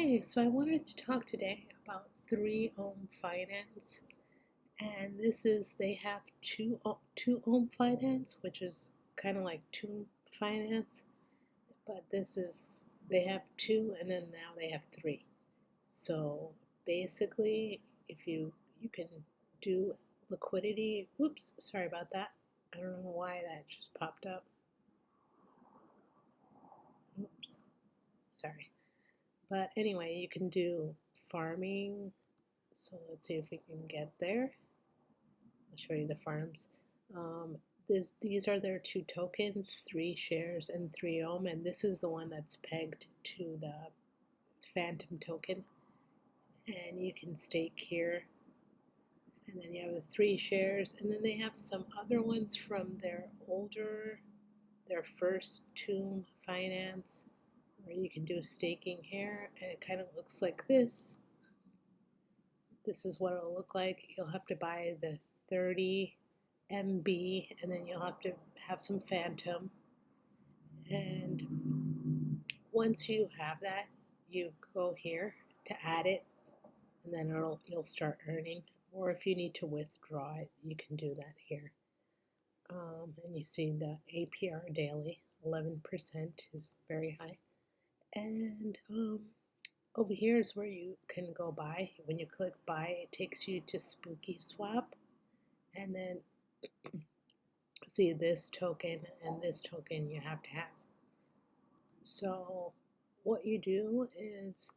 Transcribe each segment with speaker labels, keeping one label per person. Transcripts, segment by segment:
Speaker 1: Hi, so I wanted to talk today about 3 ohm finance, and they have 2 ohm finance, which is kind of like tomb finance, but they have two, and then now they have three. So basically, if you can do liquidity. Oops, sorry about that. I don't know why that just popped up. Oops, sorry. But anyway, you can do farming. So let's see if we can get there. I'll show you the farms. These are their two tokens, 3 shares and 3 ohm, and this is the one that's pegged to the Fantom token. And you can stake here, and then you have the 3 shares, and then they have some other ones from their first tomb finance, where you can do staking here, and it kind of looks like this. This is what it'll look like. You'll have to buy the 30MB, and then you'll have to have some Fantom. And once you have that, you go here to add it, and then you'll start earning. Or if you need to withdraw it, you can do that here. And you see the APR daily, 11% is very high. And over here is where you can go buy. When you click buy, it takes you to Spooky Swap, and then see this token and this token you have to have. So what you do is,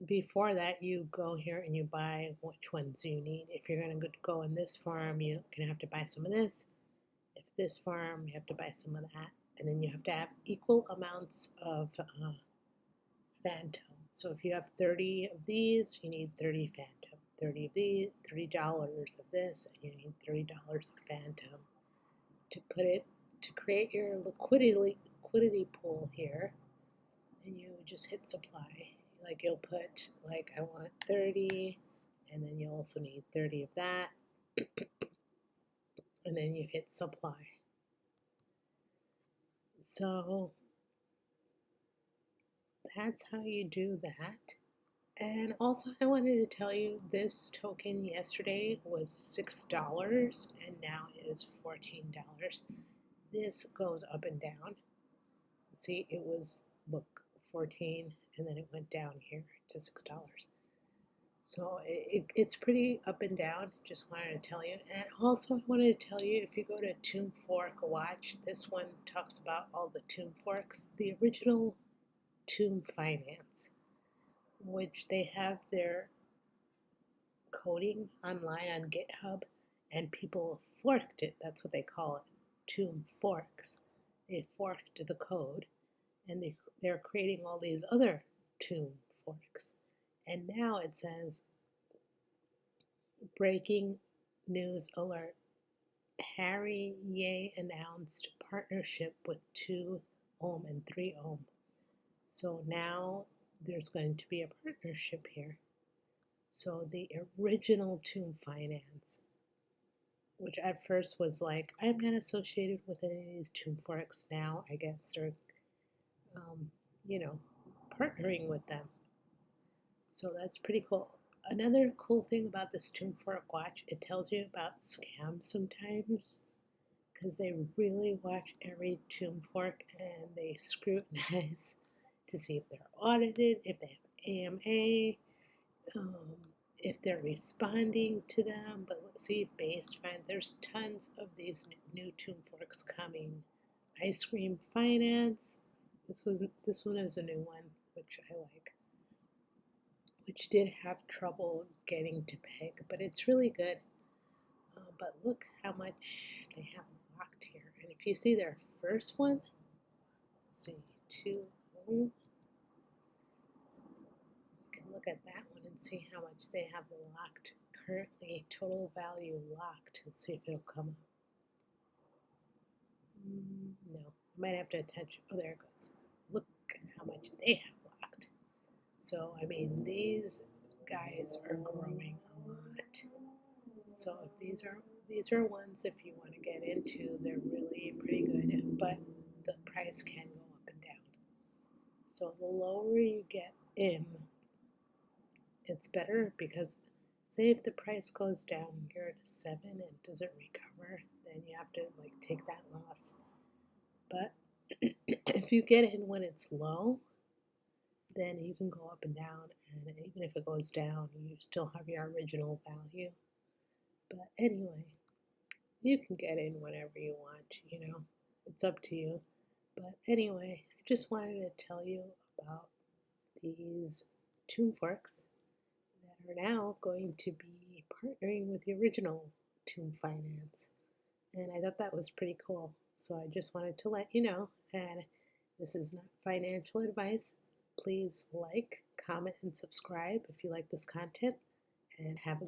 Speaker 1: before that, you go here and you buy which ones you need. If you're going to go in this farm, you're going to have to buy some of this. If this farm, you have to buy some of that. And then you have to have equal amounts of Fantom. So if you have 30 of these, you need 30 Fantom. 30 of these, $30 of this, and you need $30 of Fantom to create your liquidity pool here. And you just hit supply. Like you'll put, like, I want 30, and then you also need 30 of that, and then you hit supply. So that's how you do that. And also, I wanted to tell you, this token yesterday was $6 and now is $14. This goes up and down. See, it was, look, 14, and then it went down here to $6. So it's pretty up and down, just wanted to tell you. And also I wanted to tell you, if you go to Tomb Fork Watch, this one talks about all the Tomb Forks. The original Tomb Finance, which they have their coding online on GitHub, and people forked it. That's what they call it, Tomb Forks. They forked the code, and they're creating all these other Tomb Forks. And now it says, breaking news alert, Harry Ye announced partnership with 2ohm and 3ohm. So now there's going to be a partnership here. So the original Tomb Finance, which at first was like, I'm not associated with any of these Tomb Forks, now I guess they're, partnering with them. So that's pretty cool. Another cool thing about this Tomb Fork Watch, it tells you about scams sometimes, because they really watch every Tomb Fork and they scrutinize to see if they're audited, if they have AMA, if they're responding to them. But let's see, based fine. There's tons of these new Tomb Forks coming. Ice Cream Finance. This one is a new one, which I like, which did have trouble getting to peg, but it's really good. But look how much they have locked here. And if you see their first one, let's see, 2ohm. You can look at that one and see how much they have locked currently, total value locked. Let's see if it'll come up. No, I might have to attach. Oh, there it goes. Look at how much they have locked. So, I mean, these guys are growing a lot. So if these are ones, if you want to get into, they're really pretty good, but the price can go up and down. So the lower you get in, it's better because say if the price goes down here to 7 and doesn't recover, then you have to like take that loss. But if you get in when it's low, then you can go up and down, and even if it goes down, you still have your original value. But anyway, you can get in whenever you want, it's up to you. But anyway, I just wanted to tell you about these Tomb forks that are now going to be partnering with the original Tomb Finance. And I thought that was pretty cool. So I just wanted to let you know. And this is not financial advice. Please like, comment, and subscribe if you like this content. And have a